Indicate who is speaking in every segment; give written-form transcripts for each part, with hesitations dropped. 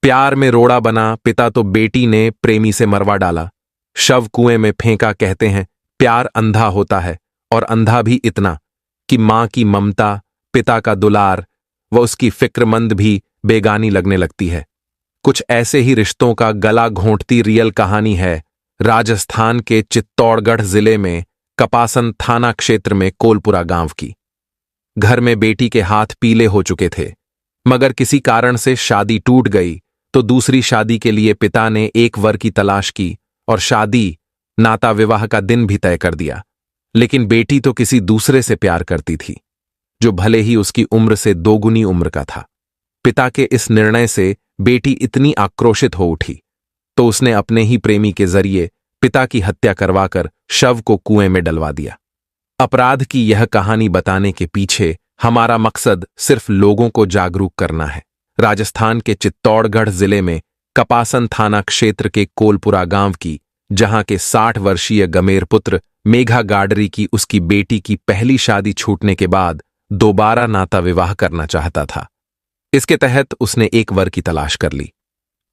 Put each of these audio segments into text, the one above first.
Speaker 1: प्यार में रोड़ा बना पिता तो बेटी ने प्रेमी से मरवा डाला। शव कुएं में फेंका। कहते हैं प्यार अंधा होता है, और अंधा भी इतना कि मां की ममता, पिता का दुलार व उसकी फिक्रमंद भी बेगानी लगने लगती है। कुछ ऐसे ही रिश्तों का गला घोंटती रियल कहानी है राजस्थान के चित्तौड़गढ़ जिले में कपासन थाना क्षेत्र में कोलपुरा गांव की। घर में बेटी के हाथ पीले हो चुके थे, मगर किसी कारण से शादी टूट गई तो दूसरी शादी के लिए पिता ने एक वर की तलाश की और शादी, नाता विवाह का दिन भी तय कर दिया। लेकिन बेटी तो किसी दूसरे से प्यार करती थी, जो भले ही उसकी उम्र से दोगुनी उम्र का था। पिता के इस निर्णय से बेटी इतनी आक्रोशित हो उठी तो उसने अपने ही प्रेमी के जरिए पिता की हत्या करवाकर शव को कुएं में डलवा दिया। अपराध की यह कहानी बताने के पीछे हमारा मकसद सिर्फ लोगों को जागरूक करना है। राजस्थान के चित्तौड़गढ़ जिले में कपासन थाना क्षेत्र के कोलपुरा गांव की, जहां के 60 वर्षीय गमेर पुत्र मेघा गाडरी की उसकी बेटी की पहली शादी छूटने के बाद दोबारा नाता विवाह करना चाहता था। इसके तहत उसने एक वर की तलाश कर ली।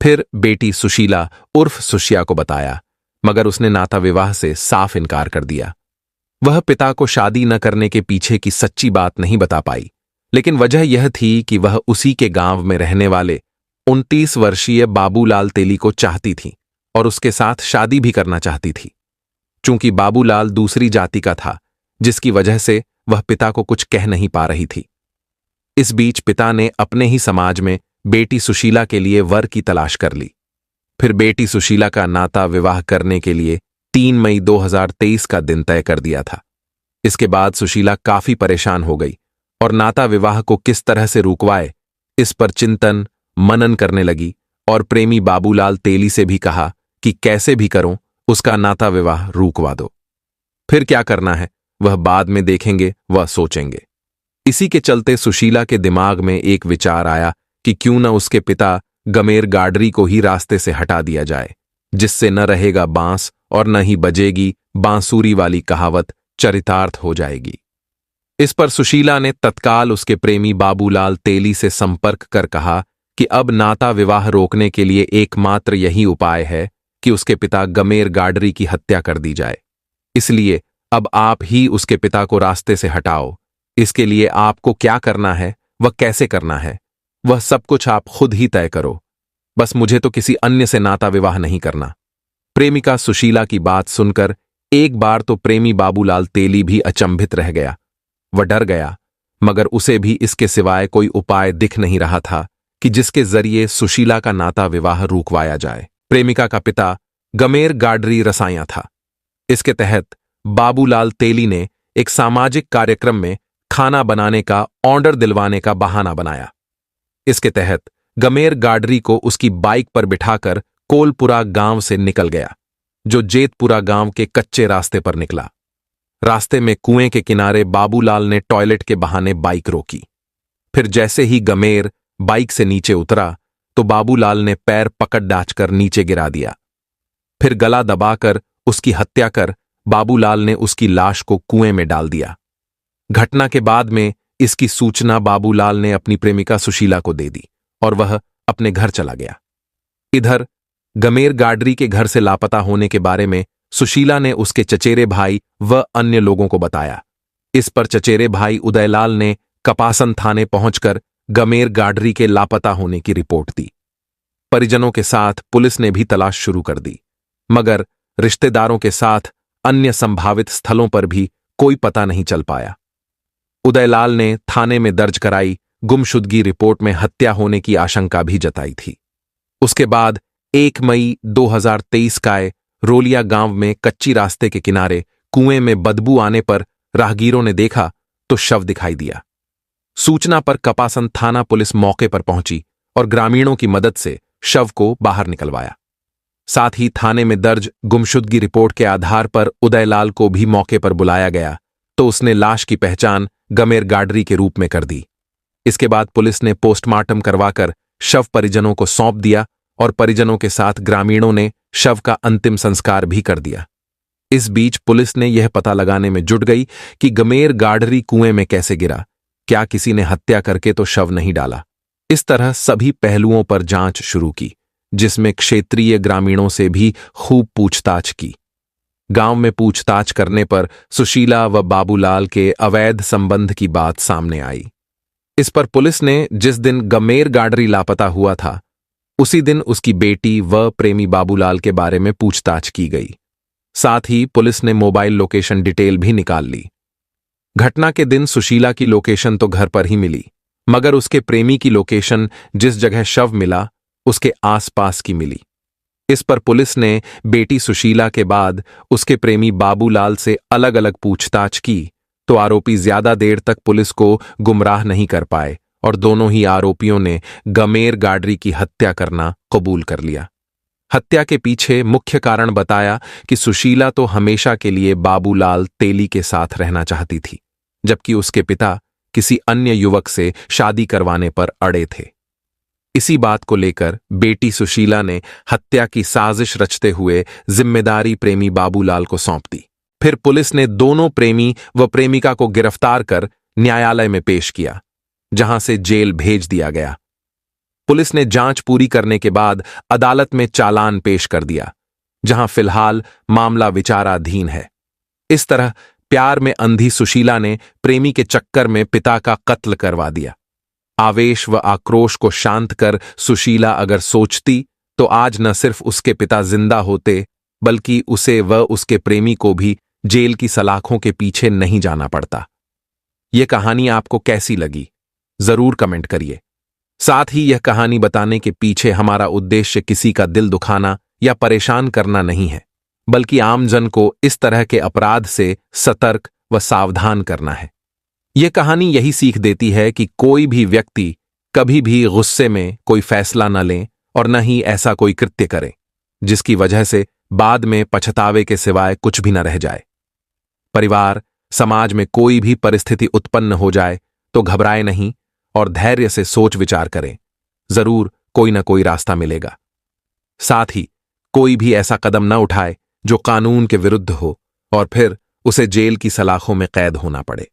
Speaker 1: फिर बेटी सुशीला उर्फ सुशिया को बताया, मगर उसने नाता विवाह से साफ इनकार कर दिया। वह पिता को शादी न करने के पीछे की सच्ची बात नहीं बता पाई, लेकिन वजह यह थी कि वह उसी के गांव में रहने वाले 29 वर्षीय बाबूलाल तेली को चाहती थी और उसके साथ शादी भी करना चाहती थी। चूंकि बाबूलाल दूसरी जाति का था, जिसकी वजह से वह पिता को कुछ कह नहीं पा रही थी। इस बीच पिता ने अपने ही समाज में बेटी सुशीला के लिए वर की तलाश कर ली। फिर बेटी सुशीला का नाता विवाह करने के लिए 3 मई 2023 का दिन तय कर दिया था। इसके बाद सुशीला काफी परेशान हो गई और नाता विवाह को किस तरह से रुकवाए, इस पर चिंतन मनन करने लगी और प्रेमी बाबूलाल तेली से भी कहा कि कैसे भी करो उसका नाता विवाह रुकवा दो। फिर क्या करना है वह बाद में देखेंगे, वह सोचेंगे। इसी के चलते सुशीला के दिमाग में एक विचार आया कि क्यों न उसके पिता गमेर गाडरी को ही रास्ते से हटा दिया जाए, जिससे न रहेगा बांस और न ही बजेगी बांसुरी वाली कहावत चरितार्थ हो जाएगी। इस पर सुशीला ने तत्काल उसके प्रेमी बाबूलाल तेली से संपर्क कर कहा कि अब नाता विवाह रोकने के लिए एकमात्र यही उपाय है कि उसके पिता गमेर गाडरी की हत्या कर दी जाए। इसलिए अब आप ही उसके पिता को रास्ते से हटाओ। इसके लिए आपको क्या करना है, वह कैसे करना है, वह सब कुछ आप खुद ही तय करो। बस मुझे तो किसी अन्य से नाता विवाह नहीं करना। प्रेमिका सुशीला की बात सुनकर एक बार तो प्रेमी बाबूलाल तेली भी अचंभित रह गया। वह डर गया, मगर उसे भी इसके सिवाय कोई उपाय दिख नहीं रहा था कि जिसके जरिए सुशीला का नाता विवाह रुकवाया जाए। प्रेमिका का पिता गमेर गाडरी रसाया था। इसके तहत बाबूलाल तेली ने एक सामाजिक कार्यक्रम में खाना बनाने का ऑर्डर दिलवाने का बहाना बनाया। इसके तहत गमेर गाडरी को उसकी बाइक पर बिठाकर कोलपुरा गांव से निकल गया, जो जेतपुरा गांव के कच्चे रास्ते पर निकला। रास्ते में कुएं के किनारे बाबूलाल ने टॉयलेट के बहाने बाइक रोकी। फिर जैसे ही गमेर बाइक से नीचे उतरा तो बाबूलाल ने पैर पकड़ डांचकर नीचे गिरा दिया। फिर गला दबाकर उसकी हत्या कर बाबूलाल ने उसकी लाश को कुएं में डाल दिया। घटना के बाद में इसकी सूचना बाबूलाल ने अपनी प्रेमिका सुशीला को दे दी और वह अपने घर चला गया। इधर गमेर गाडरी के घर से लापता होने के बारे में सुशीला ने उसके चचेरे भाई व अन्य लोगों को बताया। इस पर चचेरे भाई उदयलाल ने कपासन थाने पहुंचकर गमेर गाडरी के लापता होने की रिपोर्ट दी। परिजनों के साथ पुलिस ने भी तलाश शुरू कर दी, मगर रिश्तेदारों के साथ अन्य संभावित स्थलों पर भी कोई पता नहीं चल पाया। उदयलाल ने थाने में दर्ज कराई गुमशुदगी रिपोर्ट में हत्या होने की आशंका भी जताई थी। उसके बाद 1 मई 2023 का रोलिया गांव में कच्ची रास्ते के किनारे कुएं में बदबू आने पर राहगीरों ने देखा तो शव दिखाई दिया। सूचना पर कपासन थाना पुलिस मौके पर पहुंची और ग्रामीणों की मदद से शव को बाहर निकलवाया। साथ ही थाने में दर्ज गुमशुदगी रिपोर्ट के आधार पर उदयलाल को भी मौके पर बुलाया गया तो उसने लाश की पहचान गमेर गाडरी के रूप में कर दी। इसके बाद पुलिस ने पोस्टमार्टम करवाकर शव परिजनों को सौंप दिया और परिजनों के साथ ग्रामीणों ने शव का अंतिम संस्कार भी कर दिया। इस बीच पुलिस ने यह पता लगाने में जुट गई कि गमेर गाडरी कुएं में कैसे गिरा। क्या किसी ने हत्या करके तो शव नहीं डाला? इस तरह सभी पहलुओं पर जांच शुरू की, जिसमें क्षेत्रीय ग्रामीणों से भी खूब पूछताछ की। गांव में पूछताछ करने पर सुशीला व बाबूलाल के अवैध संबंध की बात सामने आई। इस पर पुलिस ने जिस दिन गमेर गाडरी लापता हुआ था, उसी दिन उसकी बेटी व प्रेमी बाबूलाल के बारे में पूछताछ की गई। साथ ही पुलिस ने मोबाइल लोकेशन डिटेल भी निकाल ली। घटना के दिन सुशीला की लोकेशन तो घर पर ही मिली, मगर उसके प्रेमी की लोकेशन जिस जगह शव मिला उसके आसपास की मिली। इस पर पुलिस ने बेटी सुशीला के बाद उसके प्रेमी बाबूलाल से अलग अलग पूछताछ की तो आरोपी ज्यादा देर तक पुलिस को गुमराह नहीं कर पाए और दोनों ही आरोपियों ने गमेर गाडरी की हत्या करना कबूल कर लिया। हत्या के पीछे मुख्य कारण बताया कि सुशीला तो हमेशा के लिए बाबूलाल तेली के साथ रहना चाहती थी, जबकि उसके पिता किसी अन्य युवक से शादी करवाने पर अड़े थे। इसी बात को लेकर बेटी सुशीला ने हत्या की साजिश रचते हुए जिम्मेदारी प्रेमी बाबूलाल को सौंप दी। फिर पुलिस ने दोनों प्रेमी व प्रेमिका को गिरफ्तार कर न्यायालय में पेश किया, जहां से जेल भेज दिया गया। पुलिस ने जांच पूरी करने के बाद अदालत में चालान पेश कर दिया, जहां फिलहाल मामला विचाराधीन है। इस तरह प्यार में अंधी सुशीला ने प्रेमी के चक्कर में पिता का कत्ल करवा दिया। आवेश व आक्रोश को शांत कर सुशीला अगर सोचती तो आज न सिर्फ उसके पिता जिंदा होते, बल्कि उसे व उसके प्रेमी को भी जेल की सलाखों के पीछे नहीं जाना पड़ता। यह कहानी आपको कैसी लगी, जरूर कमेंट करिए। साथ ही यह कहानी बताने के पीछे हमारा उद्देश्य किसी का दिल दुखाना या परेशान करना नहीं है, बल्कि आमजन को इस तरह के अपराध से सतर्क व सावधान करना है। यह कहानी यही सीख देती है कि कोई भी व्यक्ति कभी भी गुस्से में कोई फैसला न लें और न ही ऐसा कोई कृत्य करें जिसकी वजह से बाद में पछतावे के सिवाय कुछ भी न रह जाए। परिवार, समाज में कोई भी परिस्थिति उत्पन्न हो जाए तो घबराए नहीं और धैर्य से सोच विचार करें, जरूर कोई न कोई रास्ता मिलेगा। साथ ही कोई भी ऐसा कदम न उठाए जो कानून के विरुद्ध हो और फिर उसे जेल की सलाखों में कैद होना पड़े।